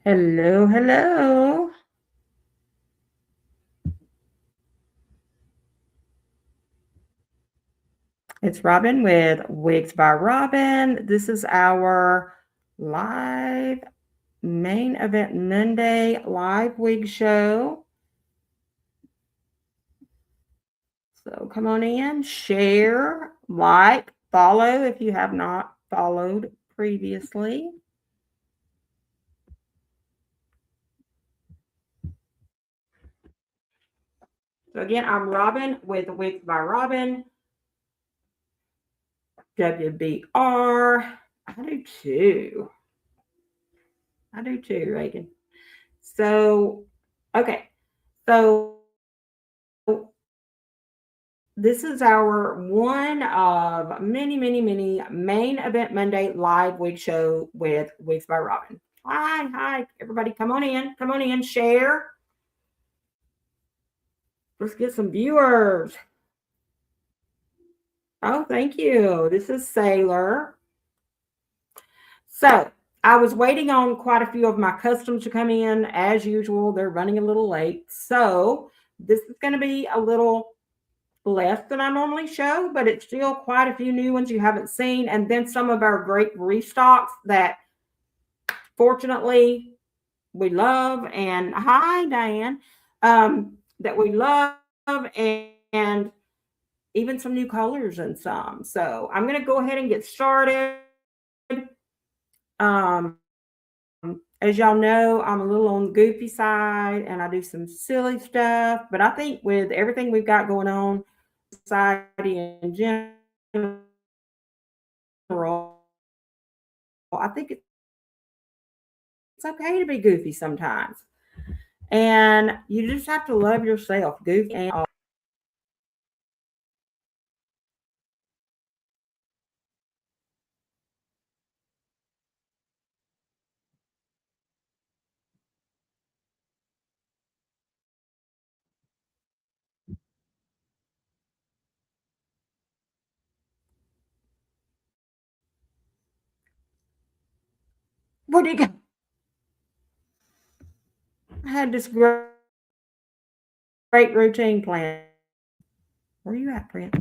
Hello, hello. It's Robin with Wigs by Robin. This is our live main event Monday live wig show. So come on in, share, like, follow if you have not followed previously. So again, I'm Robin with Wigs by Robin. WBR. I do too. Reagan. So, okay. So this is our one of many, many, many main event Monday live wig show with Wigs by Robin. Hi, everybody, come on in, share. Let's get some viewers. Oh, thank you. This is Sailor. So I was waiting on quite a few of my customers to come in. As usual, they're running a little late. So this is going to be a little less than I normally show, but it's still quite a few new ones you haven't seen. And then some of our great restocks that fortunately we love. And hi, Diane, that we love, and even some new colors and some. So I'm going to go ahead and get started. Um, as y'all know, I'm a little on the goofy side and I do some silly stuff, but I think with everything we've got going on, society in general, I think it's okay to be goofy sometimes. And you just have to love yourself, goofy and all. What do you got? I had this great routine plan. Where are you at, Prince?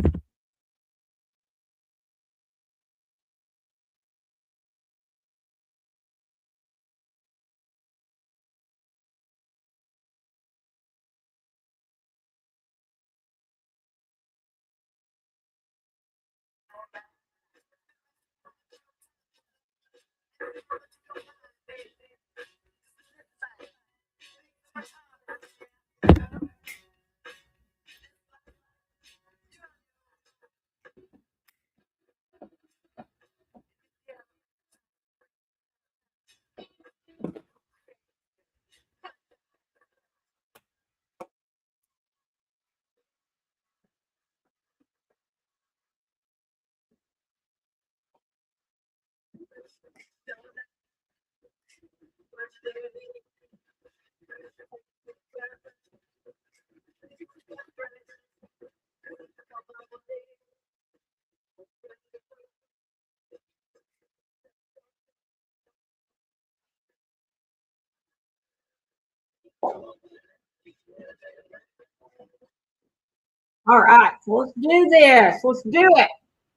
All right, so let's do this. Let's do it.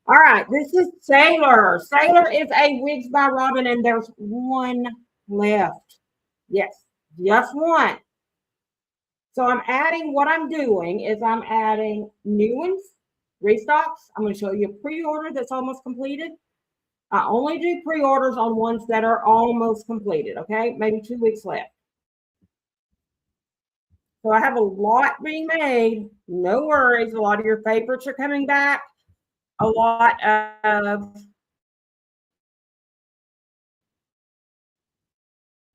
All right, this is Sailor. Sailor is a Wigs by Robin, and there's one left. Yes, just one. So I'm adding, what I'm doing is I'm adding new ones, restocks. I'm going to show you a pre-order that's almost completed. I only do pre-orders on ones that are almost completed, okay? Maybe 2 weeks left. So I have a lot being made. No worries. A lot of your favorites are coming back. A lot of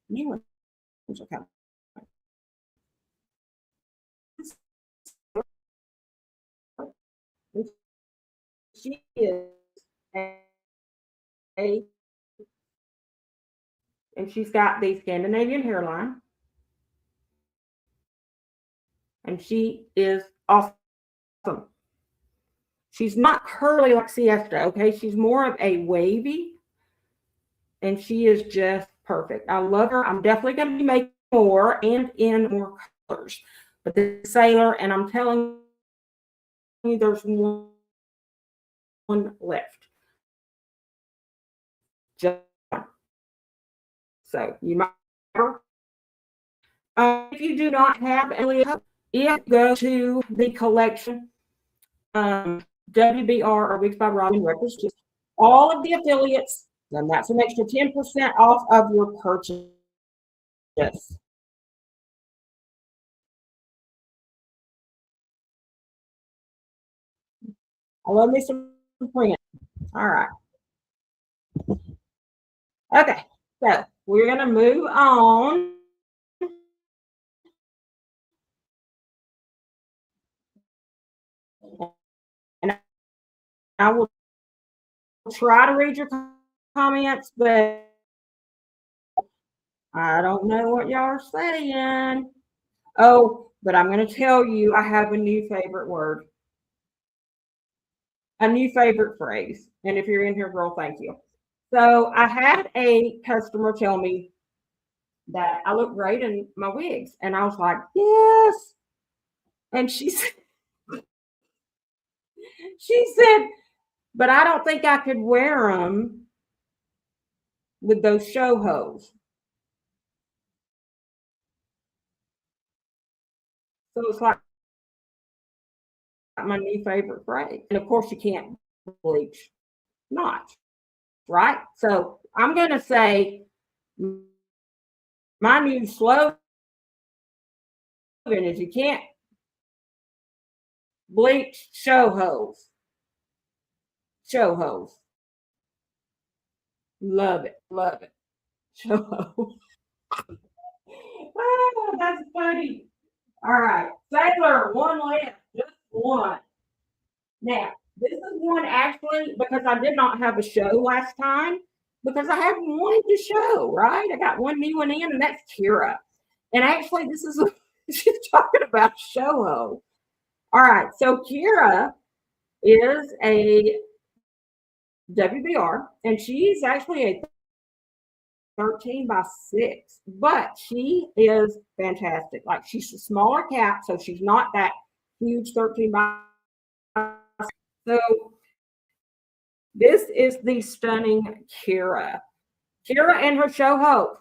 new ones are coming. She is a, and she's got the Scandinavian hairline. And she is awesome. She's not curly like Siesta, okay? She's more of a wavy, and she is just perfect. I love her. I'm definitely going to be making more and in more colors. But the Sailor, and I'm telling you, there's one left. Just one. So you might. If you do not have any, go to the collection, WBR or Weeks by Robin Records, just all of the affiliates, and that's an extra 10% off of your purchase. I love me some print. All right. Okay. So we're going to move on. And I will try to read your comments, but I don't know what y'all are saying. Oh, but I'm going to tell you, I have a new favorite word, a new favorite phrase. And if you're in here, girl, thank you. So I had a customer tell me that I look great in my wigs. And I was like, yes. And she said, but I don't think I could wear them with those show hose. So it's like my new favorite phrase. And of course, you can't bleach not, right? So I'm going to say my new slogan is you can't bleach show hose. Show hose. Love it. Love it. Show hose. Oh, that's funny. All right. Sailor, one left. Just one. Now, this is one actually because I did not have a show last time because I haven't wanted to show, right? I got one new one in, and that's Kira. And actually, this is she's talking about show hose. All right. So Kira is a WBR, and she's actually a 13 by 6, but she is fantastic. Like she's a smaller cat, so she's not that huge 13 by 6. So this is the stunning Kira. Kira and her show hope.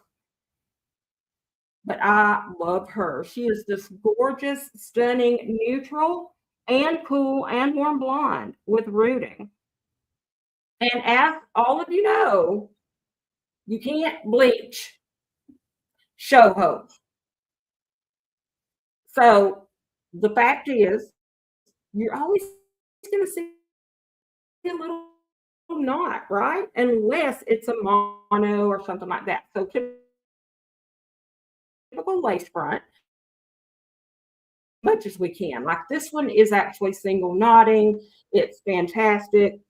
But I love her. She is this gorgeous, stunning, neutral and cool and warm blonde with rooting. And as all of you know, you can't bleach show hope. So the fact is, you're always going to see a little knot, right? Unless it's a mono or something like that. So typical lace front, much as we can. Like this one is actually single knotting. It's fantastic.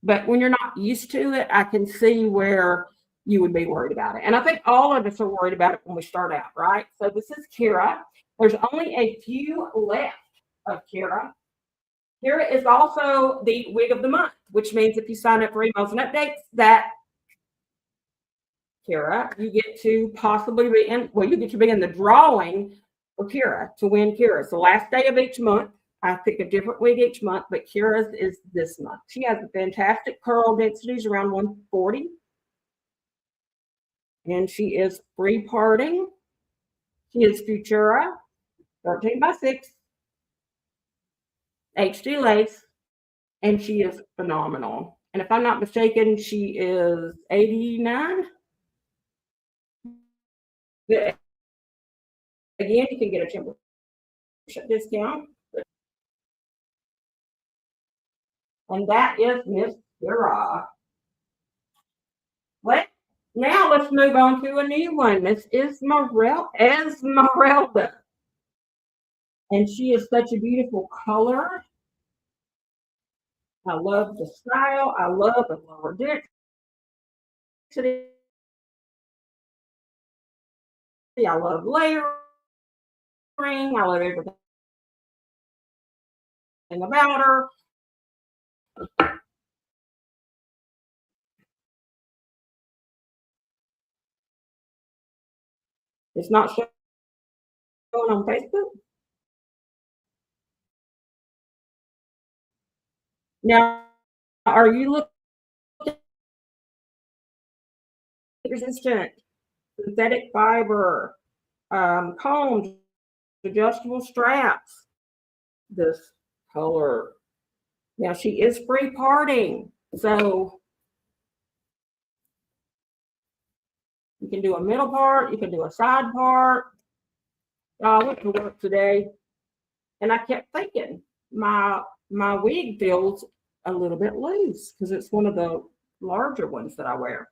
But when you're not used to it, I can see where you would be worried about it. And I think all of us are worried about it when we start out, right? So this is Kira. There's only a few left of Kira. Kira is also the wig of the month, which means if you sign up for emails and updates, that Kira, you get to possibly be in, well, you get to be in the drawing for Kira to win Kira. It's the last day of each month. I pick a different wig each month, but Kira's is this month. She has fantastic curl densities around 140. And she is free parting. She is Futura, 13 by 6, HD lace, and she is phenomenal. And if I'm not mistaken, she is 89. Again, you can get a 10% discount. And that is Miss Kira. Now let's move on to a new one. This is Esmeralda. And she is such a beautiful color. I love the style. I love the lower density. I love layering. I love everything about her. It's not showing on Facebook. Now, are you looking at resistant, synthetic fiber, combs, adjustable straps? This color. Now she is free parting, so you can do a middle part, you can do a side part. I went to work today and I kept thinking my wig feels a little bit loose because it's one of the larger ones that I wear.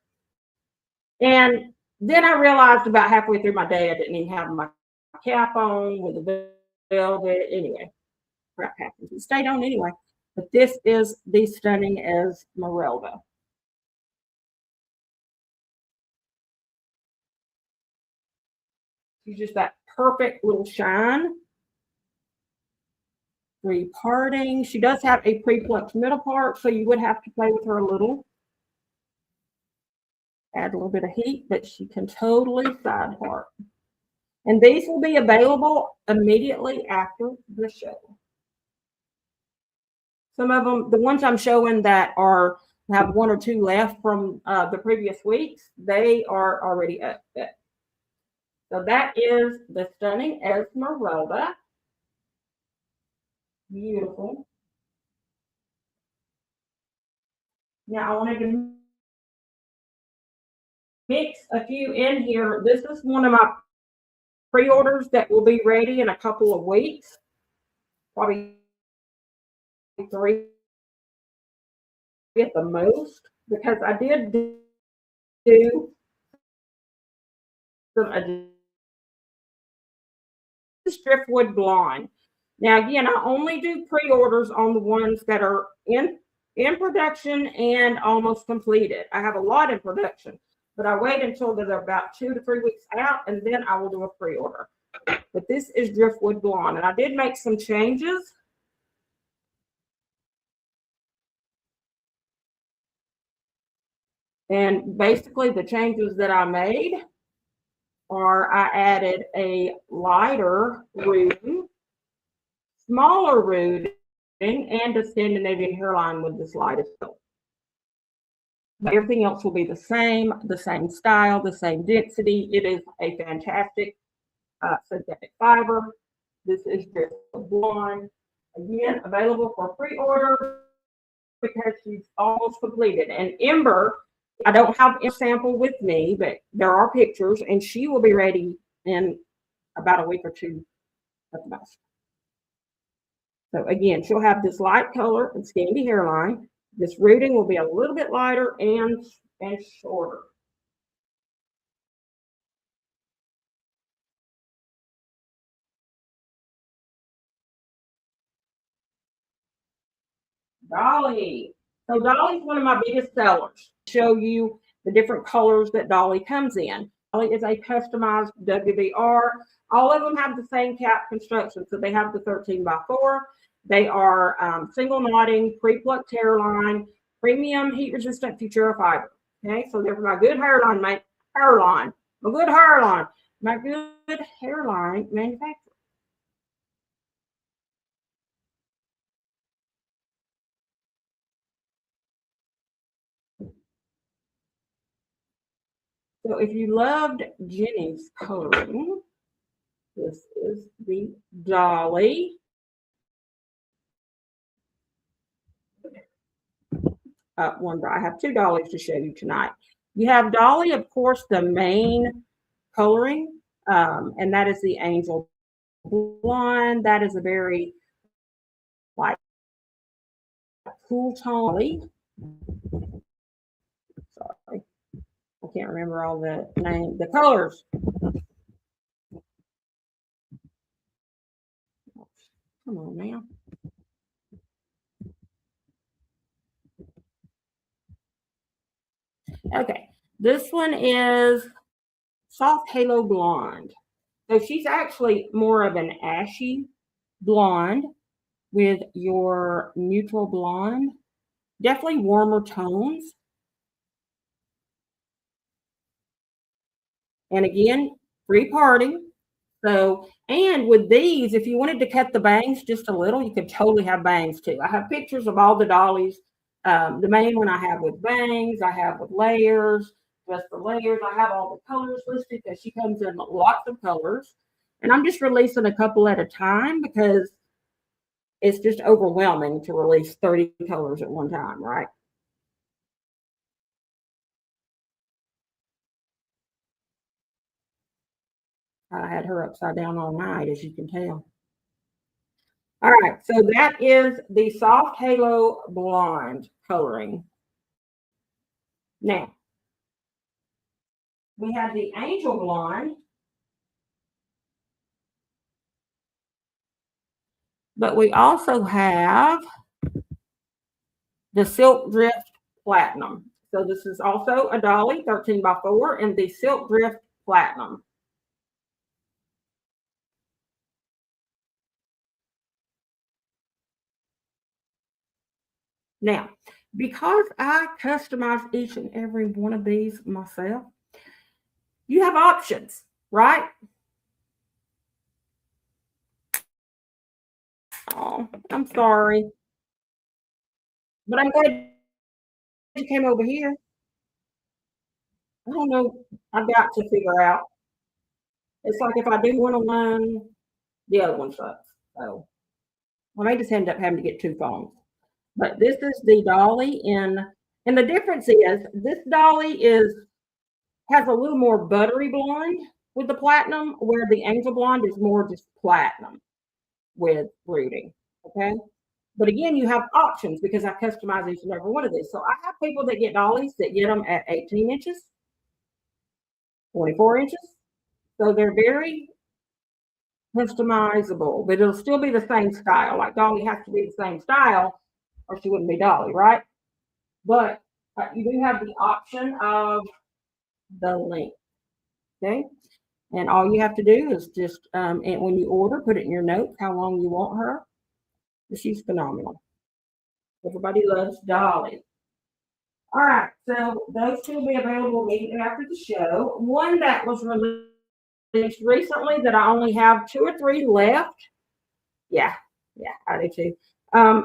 And then I realized about halfway through my day I didn't even have my cap on with the velvet. Anyway, crap happens. It stayed on anyway. But this is the Stunning Esmeralda. She's just that perfect little shine. Free parting. She does have a pre-plucked middle part, so you would have to play with her a little. Add a little bit of heat, but she can totally side part. And these will be available immediately after the show. Some of them, the ones I'm showing that have one or two left from the previous weeks, they are already up. So that is the Stunning Esmeralda. Beautiful. Now I wanted to mix a few in here. This is one of my pre-orders that will be ready in a couple of weeks, probably 3 at the most, because I did do some driftwood blonde. Now again, I only do pre-orders on the ones that are in production and almost completed. I have a lot in production, but I wait until they're about 2 to 3 weeks out, and then I will do a pre-order. But this is driftwood blonde, and I did make some changes. And basically the changes that I made are I added a lighter rooting, smaller rooting, and a Scandinavian hairline with this light as well. But everything else will be the same style, the same density. It is a fantastic synthetic fiber. This is driftwood blonde. Again, available for pre-order because she's almost completed. And Ember, I don't have a sample with me, but there are pictures, and she will be ready in about a week or two at the most. So again, she'll have this light color and scanty hairline. This rooting will be a little bit lighter and shorter. Dolly. So Dolly's one of my biggest sellers. Show you the different colors that Dolly comes in. Dolly is a customized WBR. All of them have the same cap construction. So they have the 13x4. They are single knotting, pre-plucked hairline, premium heat resistant Futura fiber. Okay, so they're my good hairline, my good hairline manufacturer. So if you loved Jenny's coloring, this is the Dolly. One, I have 2 Dollies to show you tonight. You have Dolly, of course, the main coloring, and that is the Angel Blonde. That is a very like cool tone. Sorry, I can't remember all the colors. Come on now. Okay, this one is Soft Halo Blonde. So she's actually more of an ashy blonde with your neutral blonde. Definitely warmer tones. And again, free party. So, and with these, if you wanted to cut the bangs just a little, you could totally have bangs too. I have pictures of all the dollies. The main one I have with bangs, I have with layers, just the layers. I have all the colors listed because she comes in lots of colors. And I'm just releasing a couple at a time because it's just overwhelming to release 30 colors at one time, right? I had her upside down all night, as you can tell. All right, so that is the Soft Halo Blonde coloring. Now, we have the Angel Blonde, but we also have the Silk Drift Platinum. So this is also a dolly, 13 by 4, and the Silk Drift Platinum. Now, because I customize each and every one of these myself, you have options, right? Oh, I'm sorry, but I'm glad you came over here. I don't know. I've got to figure out. It's like if I do one alone, the other one sucks. So I may just end up having to get two phones. But this is the dolly and the difference is this dolly has a little more buttery blonde with the platinum, where the angel blonde is more just platinum with brooding. Okay. But again, you have options because I customize each and every one of these. So I have people that get dollies that get them at 18 inches, 24 inches. So they're very customizable, but it'll still be the same style. Like dolly has to be the same style or she wouldn't be dolly, right? But you do have the option of the length. Okay. And all you have to do is just, and when you order, put it in your notes how long you want her. She's phenomenal. Everybody loves Dolly. All right, so those two will be available immediately after the show. One that was released recently that I only have two or three left. Yeah, yeah, I do too.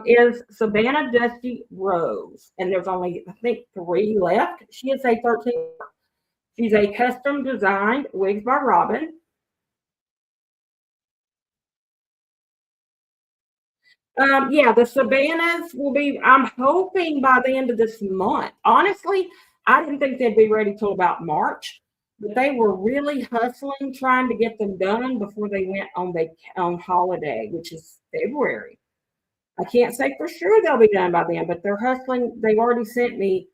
Is Savannah Dusty Rose, and there's only I think three left. She is a 13. She's a custom designed wigs by Robin. Yeah, the Savannahs will be, I'm hoping by the end of this month. Honestly, I didn't think they'd be ready till about March, but they were really hustling trying to get them done before they went on holiday, which is February. I can't say for sure they'll be done by then, but they're hustling. They've already sent me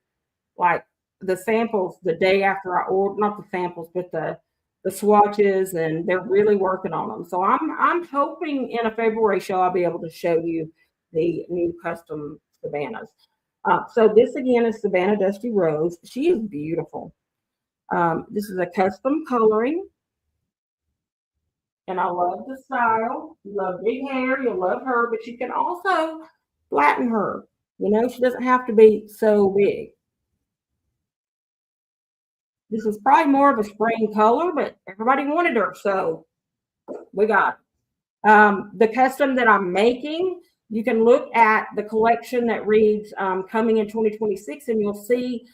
like the samples the day after I ordered, not the samples, but the swatches, and they're really working on them. So I'm hoping in a February show I'll be able to show you the new custom Savannahs. So this again is Savannah Dusty Rose. She is beautiful. This is a custom coloring, and I love the style. You love big hair, you'll love her, but you can also flatten her. You know, she doesn't have to be so big. This is probably more of a spring color, but everybody wanted her, so we got it. The custom that I'm making, you can look at the collection that reads coming in 2026, and you'll see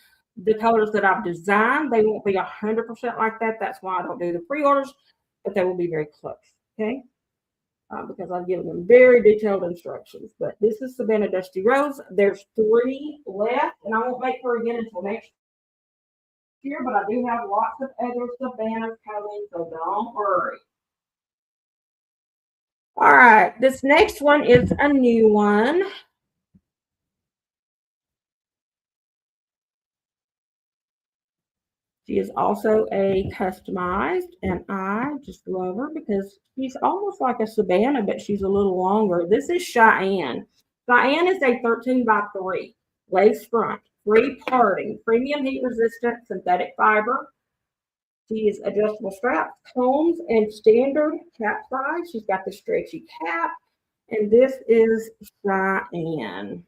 the colors that I've designed. They won't be 100% like that. That's why I don't do the pre-orders, but they will be very close, okay? Because I've given them very detailed instructions. But this is Savannah Dusty Rose. There's three left, and I won't make her again until next year, but I do have lots of other Savannahs coming, so don't worry. All right, this next one is a new one. She is also a customized, and I just love her because she's almost like a Savannah, but she's a little longer. This is Cheyenne. Cheyenne is a 13 by 3 lace front, free parting, premium heat resistant synthetic fiber. She is adjustable straps, combs, and standard cap size. She's got the stretchy cap, and this is Cheyenne.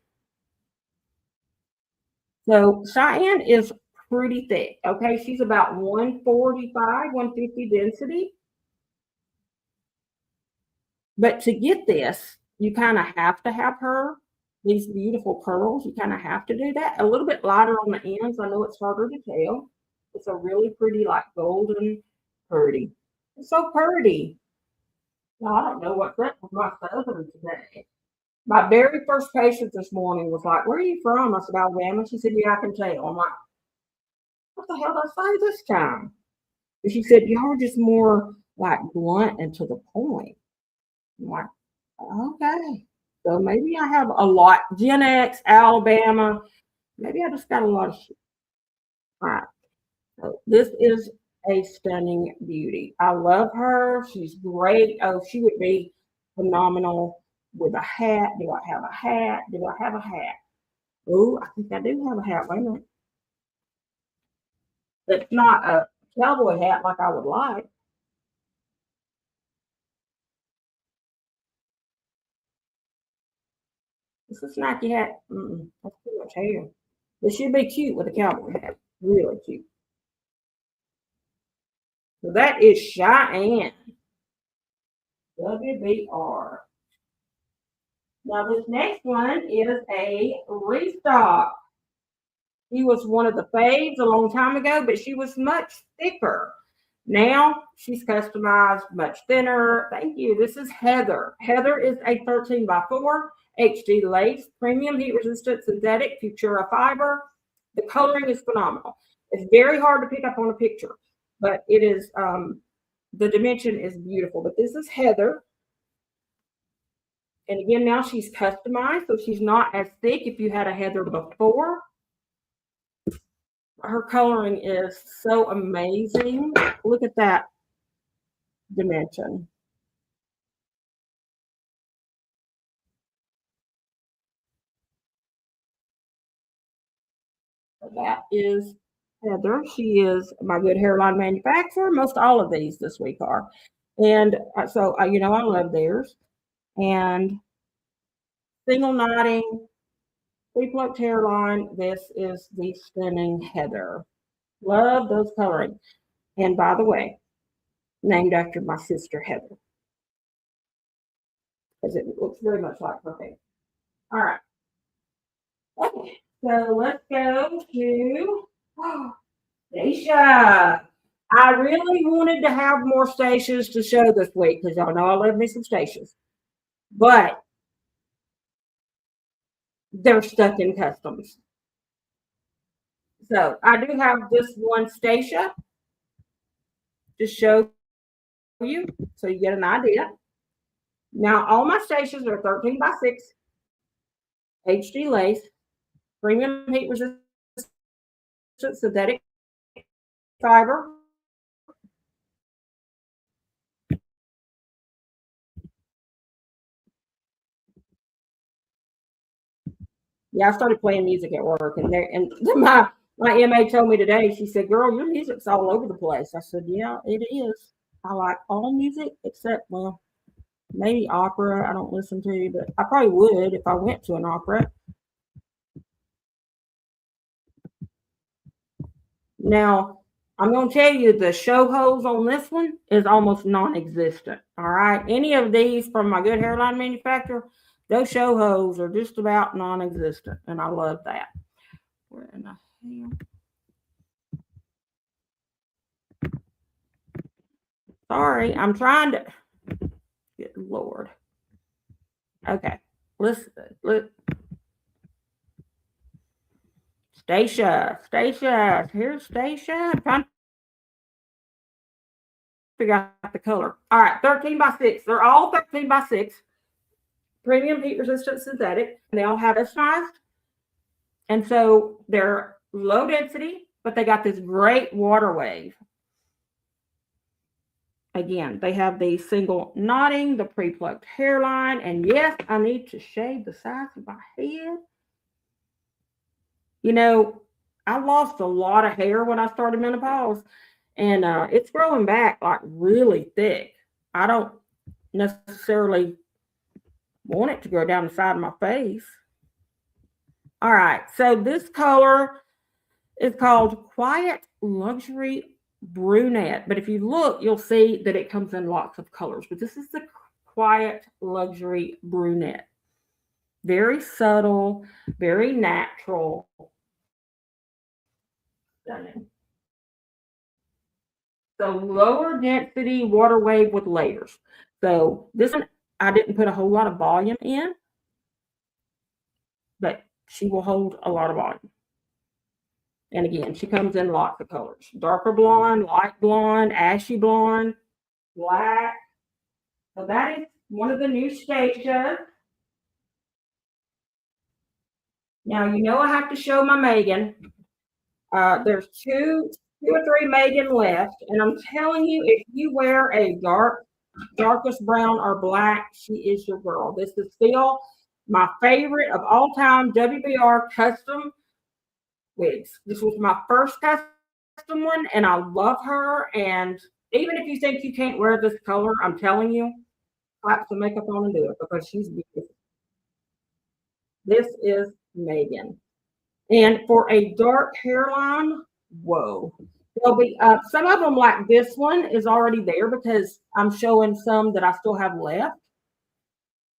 So Cheyenne is pretty thick. Okay, she's about 145, 150 density. But to get this, you kind of have to have these beautiful curls. You kind of have to do that. A little bit lighter on the ends. I know it's harder to tell. It's a really pretty, like golden pretty. It's so pretty. Now, I don't know what's that with my southern today. My very first patient this morning was like, "Where are you from?" I said, "Alabama." She said, "Yeah, I can tell." I'm like, "What the hell did I say this time?" And she said, "Y'all are just more like blunt and to the point." I'm like, "Okay." So maybe I have a lot. Gen X, Alabama. Maybe I just got a lot of shit. All right. So this is a stunning beauty. I love her. She's great. Oh, she would be phenomenal with a hat. Do I have a hat? Do I have a hat? Oh, I think I do have a hat. Wait a minute. It's not a cowboy hat like I would like. It's a snacky hat. That's too much hair. But she'd be cute with a cowboy hat. Really cute. So that is Cheyenne. WBR. Now this next one is a restock. She was one of the faves a long time ago, but she was much thicker. Now she's customized, much thinner. Thank you. This is Heather. Heather is a 13 by 4 HD lace, premium heat resistant synthetic Futura fiber. The coloring is phenomenal. It's very hard to pick up on a picture, but it is the dimension is beautiful. But this is Heather. And again, now she's customized, so she's not as thick if you had a Heather before. Her coloring is so amazing. Look at that dimension. That is Heather. She is my good hairline manufacturer. Most all of these this week are. And so, you know, I love theirs. And single knotting, three plucked hairline. This is the stunning Heather. Love those coloring. And by the way, named after my sister Heather, because it looks very much like her hair. All right. Okay. So let's go to Stacia. I really wanted to have more Stacias to show this week because y'all know I love me some Stacias. But they're stuck in customs. So I do have this one Stacia to show you so you get an idea. Now, all my Stacias are 13 by 6 HD lace, premium heat resistant synthetic fiber. Yeah, I started playing music at work, and my MA told me today. She said, "Girl, your music's all over the place." I said, "Yeah, it is. I like all music except, well, maybe opera. I don't listen to, but I probably would if I went to an opera." Now, I'm going to tell you the show hose on this one is almost non-existent. All right, any of these from my good hairline manufacturer, those show hose are just about non-existent, and I love that. Where in the hell? Sorry, I'm trying to. Good Lord. Okay, let's look. Stacia. Here's Stacia. I'm trying to figure out the color. All right, 13 by 6. They're all 13 by 6. Premium heat resistant synthetic. They all have customized. And so they're low density, but they got this great water wave. Again, they have the single knotting, the pre-plucked hairline, and yes, I need to shave the sides of my head. You know, I lost a lot of hair when I started menopause, and it's growing back like really thick. I don't necessarily want it to go down the side of my face. All right, so this color It's called Quiet Luxury Brunette. But if you look, you'll see that it comes in lots of colors. But this is the Quiet Luxury Brunette. Very subtle, very natural. Stunning. So lower density water wave with layers. So this one, I didn't put a whole lot of volume in, but she will hold a lot of volume. And again, she comes in lots of colors. Darker blonde, light blonde, ashy blonde, black. So that is one of the new stations. Now, you know I have to show my Megan. There's two or three Megan left. And I'm telling you, if you wear a darkest brown or black, she is your girl. This is still my favorite of all time WBR custom wigs. This was my first custom one, and I love her. And even if you think you can't wear this color, I'm telling you, slap some makeup on and do it because she's beautiful. This is Megan. And for a dark hairline, whoa. There'll be some of them like this one is already there because I'm showing some that I still have left.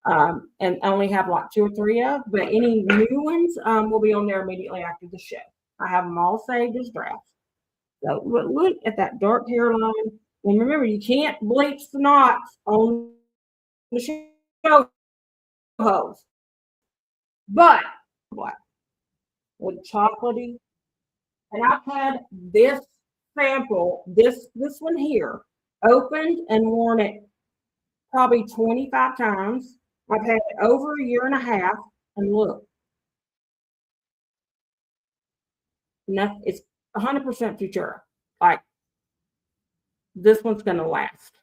And I only have like 2 or 3 of, but any new ones will be on there immediately after the show. I have them all saved as drafts. So look at that dark hairline. And remember, you can't bleach the knots on the show hose. But black with chocolatey. And I've had this sample, this one here, opened and worn it probably 25 times. I've had it over a year and a half, and look, it's 100% Futura. Like, this one's going to last.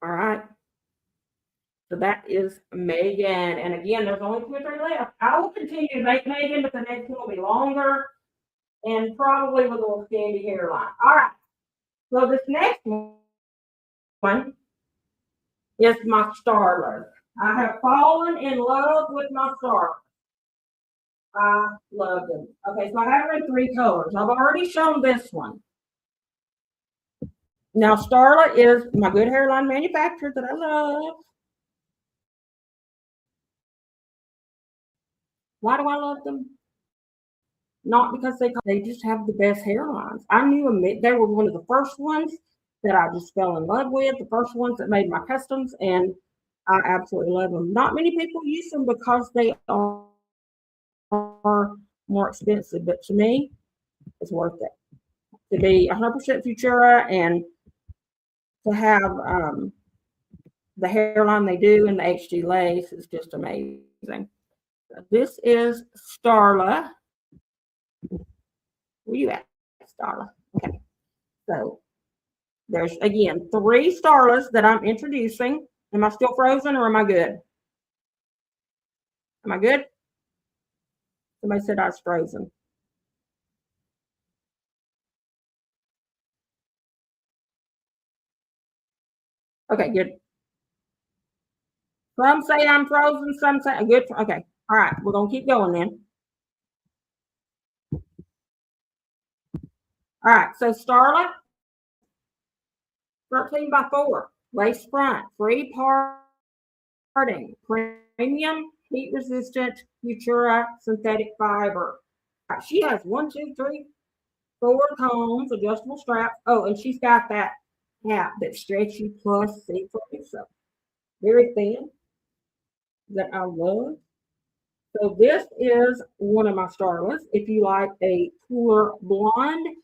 All right. So that is Megan. And again, there's only 2 or 3 left. I will continue to make Megan, but the next one will be longer and probably with a little scanty hairline. All right. So this next one is my Starlers. I have fallen in love with my Starlers. I love them. Okay, so I have her in 3 colors. I've already shown this one. Now, Starla is my good hairline manufacturer that I love. Why do I love them? Not because they just have the best hairlines. I knew them. They were one of the first ones that I just fell in love with, the first ones that made my customs, and I absolutely love them. Not many people use them because they are more expensive, but to me, it's worth it. To be 100% Futura and to have the hairline they do and the HD lace is just amazing. This is Starla. Where you at, Starla? Okay. So there's, again, 3 Starlas that I'm introducing. Am I still frozen or am I good? Am I good? Somebody said I was frozen. Okay, good. Some say I'm frozen, some say I'm good. Okay, all right, we're going to keep going then. All right, so Starla, 13 by 4, lace front, free parting, premium, heat resistant, Futura synthetic fiber. Right, she has 1, 2, 3, 4 combs, adjustable straps. Oh, and she's got that hat that's stretchy plus see-through, so very thin that I love. So this is one of my Starlets. If you like a cooler blonde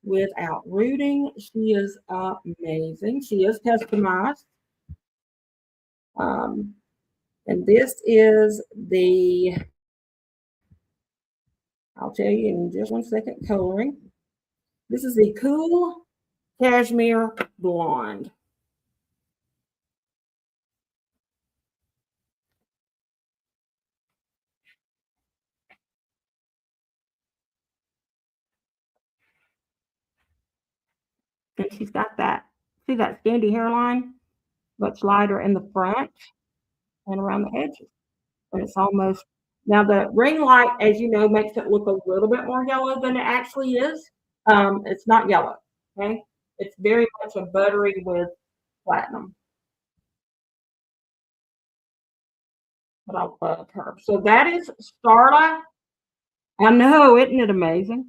without rooting, she is amazing. She is customized. And this is the, I'll tell you in just 1 second, coloring. This is the Cool Cashmere Blonde. And she's got that, see that scanty hairline? Much lighter in the front and around the edges. And it's almost Now the ring light, as you know, makes it look a little bit more yellow than it actually is. It's not yellow, okay? It's very much a buttery with platinum. But I love her. So that is Starla. I know, isn't it amazing?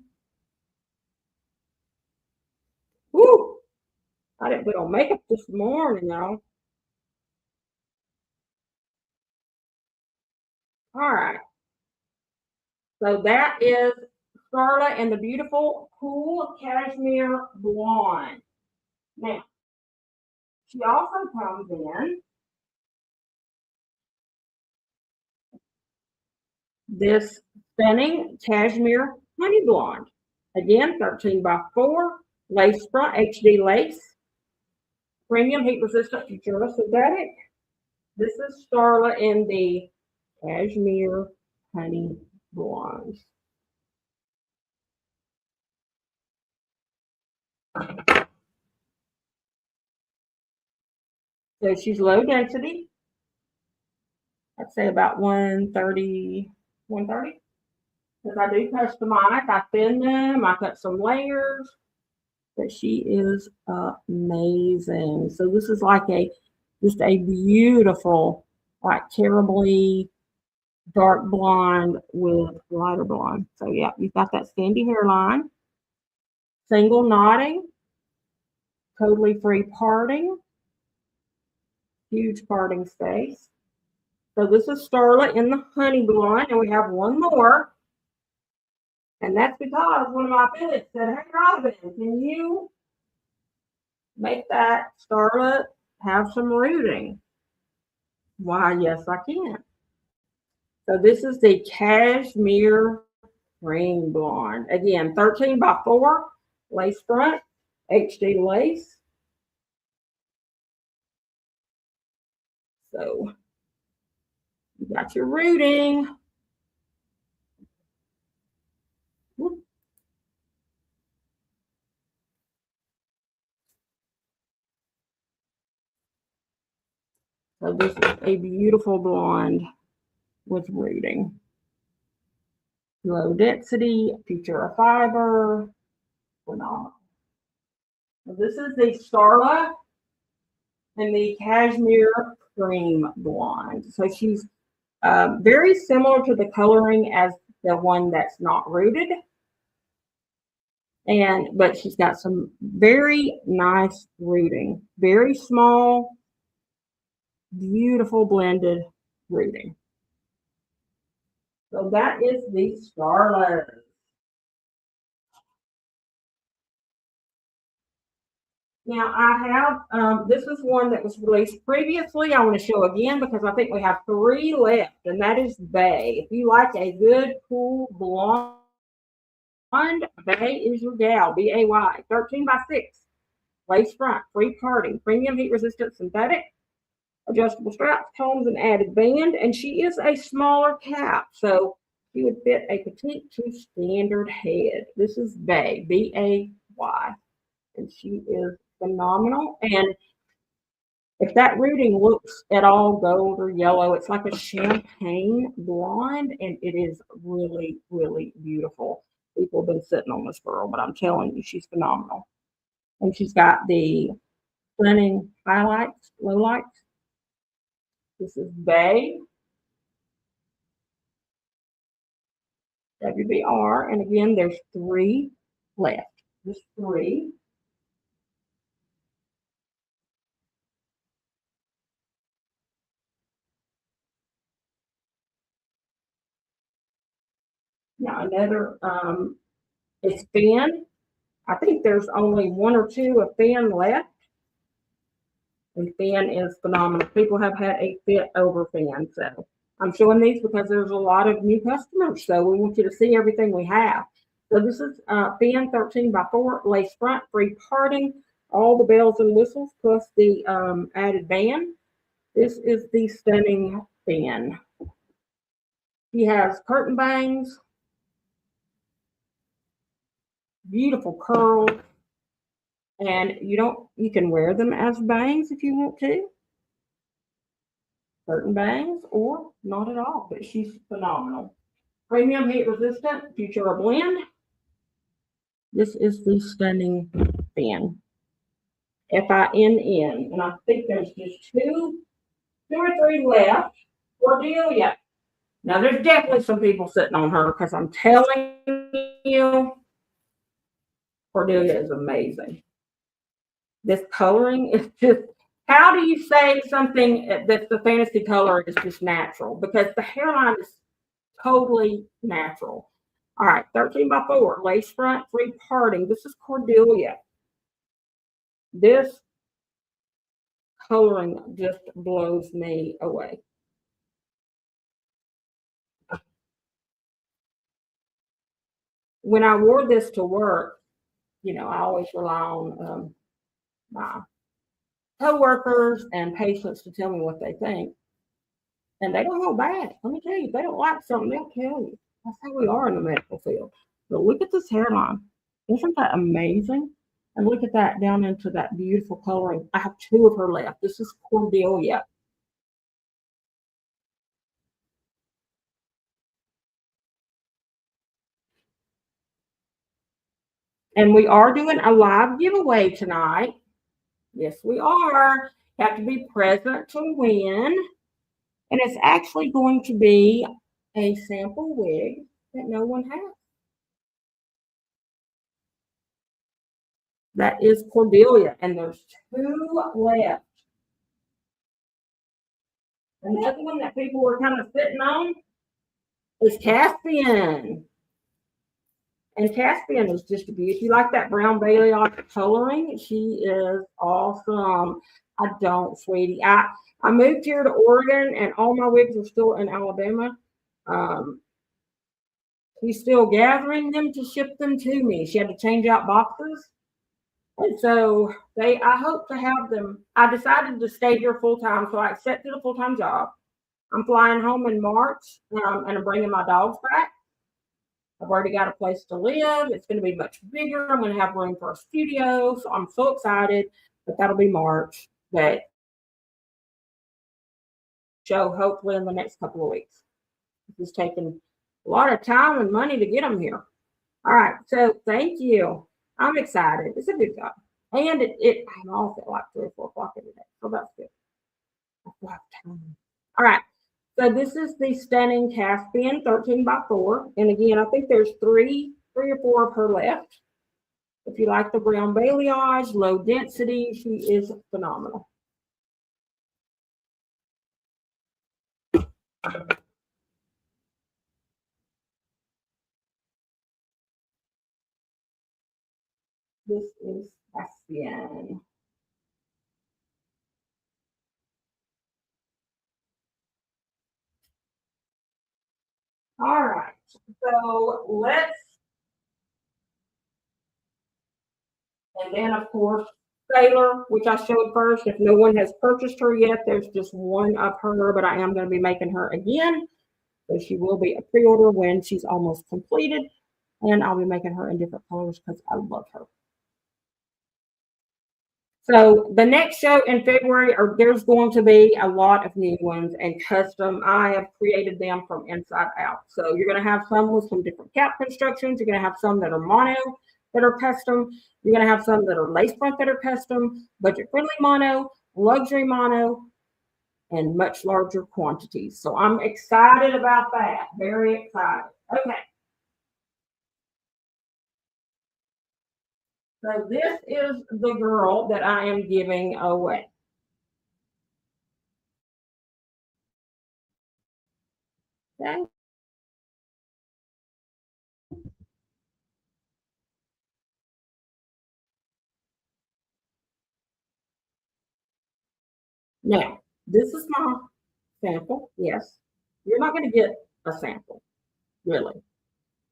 Woo! I didn't put on makeup this morning, y'all. All right. So that is Starla and the beautiful cool cashmere blonde. Now, she also comes in this stunning cashmere honey blonde. Again, 13 by 4, lace front, HD lace, premium heat resistant futura synthetic. This is Starla in the cashmere honey blonde. So she's low density. I'd say about 130, 130. Because I do customize, I thin them, I cut some layers. But she is amazing. So this is like just a beautiful, like terribly dark blonde with lighter blonde. So yeah, you've got that sandy hairline, single knotting, totally free parting, huge parting space. So this is Starla in the honey blonde, and we have one more. And that's because one of my affiliates said, "Hey Robin, can you make that Starla have some rooting?" Why, yes, I can. So this is the cashmere cream blonde. Again, 13 by 4, lace front, HD lace. So you got your rooting. So this is a beautiful blonde with rooting. Low density, futura fiber, phenomenal. So this is the Starla and the cashmere cream blonde. So she's very similar to the coloring as the one that's not rooted. But she's got some very nice rooting, very small, beautiful blended rooting. So that is the Starla. Now I have, this is one that was released previously. I want to show again because I think we have 3 left, and that is Bay. If you like a good, cool blonde, Bay is your gal, B-A-Y, 13 by 6, lace front, free parting, premium heat resistant synthetic, adjustable straps, combs, and added band. And she is a smaller cap, so she would fit a petite to standard head. This is Bay, B-A-Y, and she is phenomenal. And if that rooting looks at all gold or yellow, it's like a champagne blonde, and it is really, really beautiful. People have been sitting on this girl, but I'm telling you, she's phenomenal. And she's got the stunning highlights, lowlights. This is Bay, WBR, and again, there's 3 left. Just 3. Now another is Finn. I think there's only 1 or 2 of Finn left. And Finn is phenomenal. People have had a fit over Finn. So I'm showing these because there's a lot of new customers. So we want you to see everything we have. So this is Finn 13 by 4, lace front, free parting, all the bells and whistles, plus the added band. This is the stunning Finn. He has curtain bangs, beautiful curls, and you can wear them as bangs if you want to. certain bangs or not at all, but she's phenomenal. Premium heat resistant, Futura blend. This is the Stunning Fin. FINN. And I think there's just two or three left. Cordelia. Now there's definitely some people sitting on her because I'm telling you, Cordelia is amazing. This coloring is just, how do you say something that's the fantasy color is just natural? Because the hairline is totally natural. All right, 13x4, lace front, free parting. This is Cordelia. This coloring just blows me away. When I wore this to work, you know, I always rely on my coworkers and patients to tell me what they think. And they don't hold back. Let me tell you, if they don't like something, they'll tell you. That's how we are in the medical field. But look at this hairline. Isn't that amazing? And look at that down into that beautiful coloring. I have two of her left. This is Cordelia. And we are doing a live giveaway tonight. Yes, we are. You have to be present to win. And it's actually going to be a sample wig that no one has. That is Cordelia, and there's two left. Another one that people were kind of sitting on is Caspian. And Caspian is just a beauty. If you like that brown balayage coloring, she is awesome. I don't, sweetie. I moved here to Oregon, and all my wigs are still in Alabama. She's still gathering them to ship them to me. She had to change out boxes. And so I hope to have them. I decided to stay here full time, so I accepted a full time job. I'm flying home in March, and I'm bringing my dogs back. I've already got a place to live. It's going to be much bigger. I'm going to have room for a studio, so I'm so excited. But that'll be March. But show hopefully in the next couple of weeks. It's taking a lot of time and money to get them here. All right, so thank you. I'm excited. It's a good job. And I'm off at like 3 or 4 o'clock every day. So that's good. All right. So this is the Stunning Caspian 13x4. And again, I think there's three or four of her left. If you like the brown balayage, low density, she is phenomenal. This is Caspian. All right, so and then of course, Sailor, which I showed first. If no one has purchased her yet, there's just one of her, but I am going to be making her again. So she will be a pre-order when she's almost completed. And I'll be making her in different colors because I love her. So the next show in February, there's going to be a lot of new ones and custom. I have created them from inside out. So you're going to have some with some different cap constructions. You're going to have some that are mono that are custom. You're going to have some that are lace front that are custom, budget-friendly mono, luxury mono, and much larger quantities. So I'm excited about that. Very excited. Okay. So this is the girl that I am giving away. Okay. Now, this is my sample. Yes. You're not going to get a sample, really.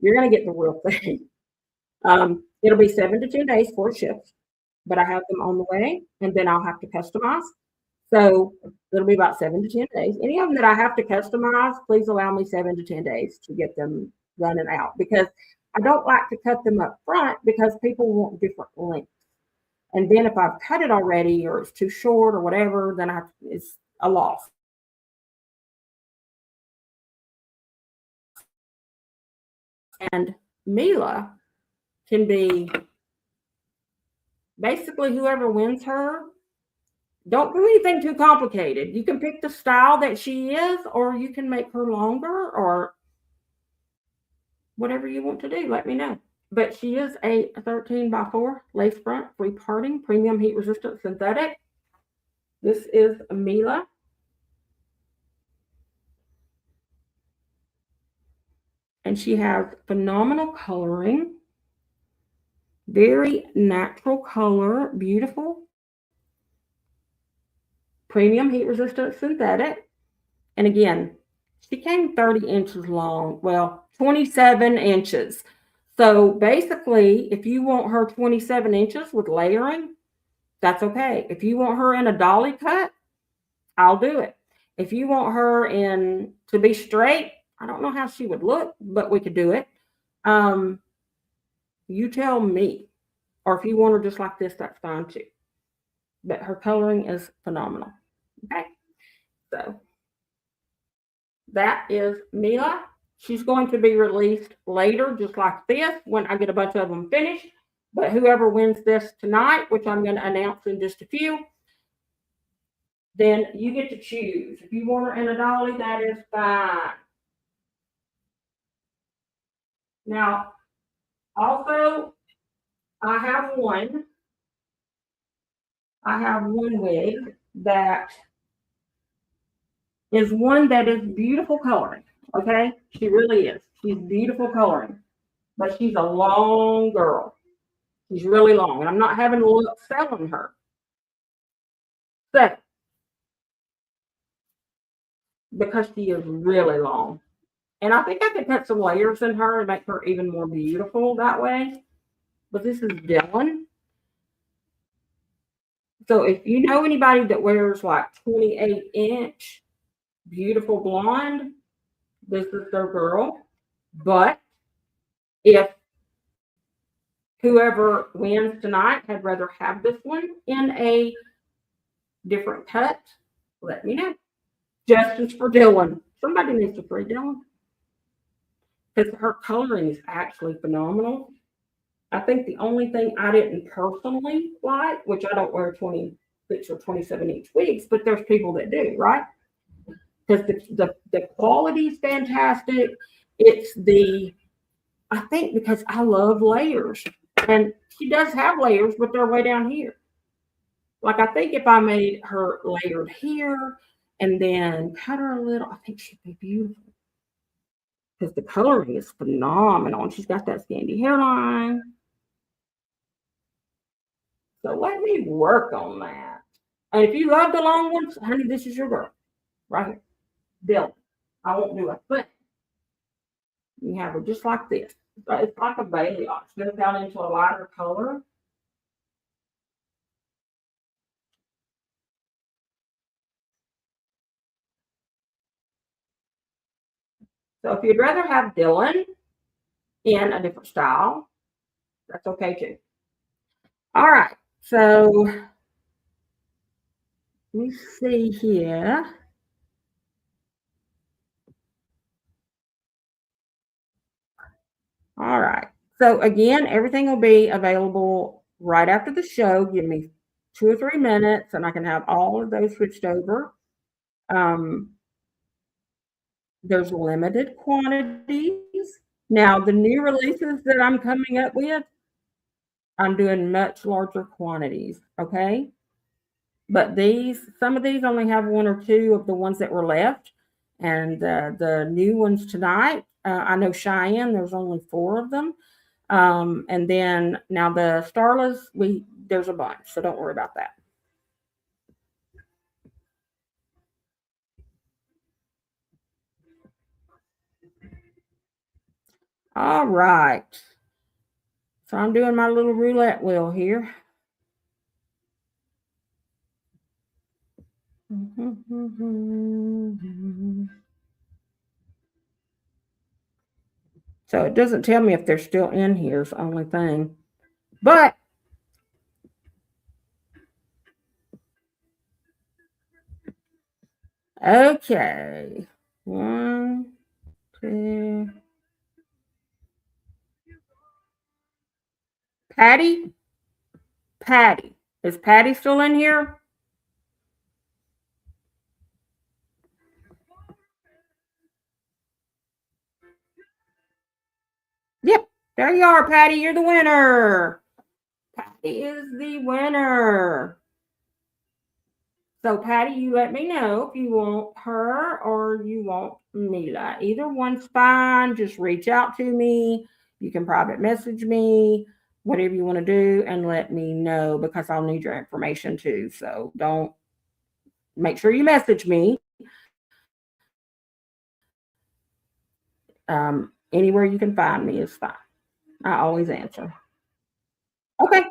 You're going to get the real thing. It'll be 7 to 10 days for ships, but I have them on the way, and then I'll have to customize. So it'll be about 7 to 10 days. Any of them that I have to customize, please allow me 7 to 10 days to get them running out, because I don't like to cut them up front because people want different lengths. And then if I've cut it already or it's too short or whatever, then it's a loss. And Mila can be basically whoever wins her. Don't do anything too complicated. You can pick the style that she is, or you can make her longer, or whatever you want to do. Let me know. But she is a 13x4 lace front, free parting, premium heat resistant synthetic. This is Mila. And she has phenomenal coloring, very natural color, beautiful, premium heat resistant synthetic. And again, she came 30 inches long. Well, 27 inches. So basically, if you want her 27 inches with layering, that's okay. If you want her in a dolly cut, I'll do it. If you want her in to be straight, I don't know how she would look, but we could do it. You tell me. Or if you want her just like this, that's fine too. But her coloring is phenomenal. Okay. So that is Mila. She's going to be released later, just like this, when I get a bunch of them finished. But whoever wins this tonight, which I'm going to announce in just a few, then you get to choose. If you want her in a dolly, that is fine. Now, also, I have one wig that is one that is beautiful coloring. Okay, she really is. She's beautiful coloring, but she's a long girl. She's really long, and I'm not having luck selling her. So, because she is really long, and I think I could put some layers in her and make her even more beautiful that way. But this is Dylan. So if you know anybody that wears like 28-inch beautiful blonde, this is their girl. But if whoever wins tonight had rather have this one in a different cut, let me know. Justice for Dylan. Somebody needs to free Dylan. Because her coloring is actually phenomenal. I think the only thing I didn't personally like, which I don't wear 26 or 27-inch wigs, but there's people that do, right? Because the quality is fantastic. I think because I love layers. And she does have layers, but they're way down here. Like, I think if I made her layered here and then cut her a little, I think she'd be beautiful. Because the coloring is phenomenal. And she's got that sandy hairline. So let me work on that. And if you love the long ones, honey, this is your girl. Right here. Dylan. I won't do a thing. You have her just like this. It's like a Bailey ox. It's down into a lighter color. So if you'd rather have Dylan in a different style, that's okay too. All right. So let me see here. All right. So again, everything will be available right after the show. Give me 2 or 3 minutes and I can have all of those switched over. There's limited quantities. Now, the new releases that I'm coming up with, I'm doing much larger quantities, okay? But some of these only have 1 or 2 of the ones that were left. And the new ones tonight, I know Cheyenne, there's only 4 of them. And then now the Starlas, there's a bunch, so don't worry about that. All right. So I'm doing my little roulette wheel here. So it doesn't tell me if they're still in here is the only thing. But okay. 1, 2, Patty? Patty. Is Patty still in here? Yep. There you are, Patty. You're the winner. Patty is the winner. So, Patty, you let me know if you want her or you want Mila. Either one's fine. Just reach out to me. You can private message me, whatever you want to do, and let me know because I'll need your information too. So, don't make sure you message me. Anywhere you can find me is fine. I always answer. Okay.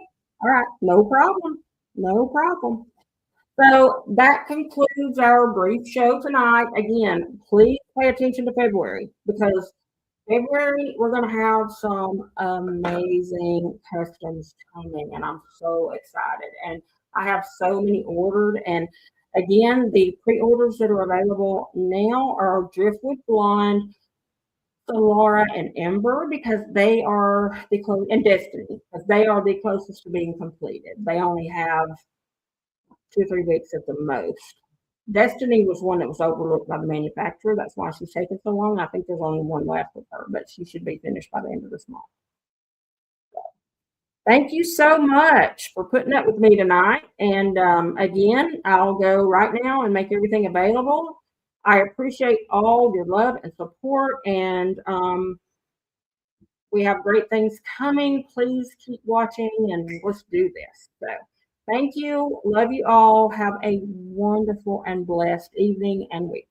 All right. No problem. No problem. So that concludes our brief show tonight. Again, please pay attention to February because February we're going to have some amazing customs coming, and I'm so excited. And I have so many ordered. And again, the pre-orders that are available now are Driftwood Blonde, Solara, and Ember because they are the and Destiny because they are the closest to being completed. They only have 2 or 3 weeks at the most. Destiny was one that was overlooked by the manufacturer. That's why she's taken so long. I think there's only one left with her, but she should be finished by the end of this month. Thank you so much for putting up with me tonight. And again, I'll go right now and make everything available. I appreciate all your love and support, and we have great things coming. Please keep watching, and let's do this. So, thank you. Love you all. Have a wonderful and blessed evening and week.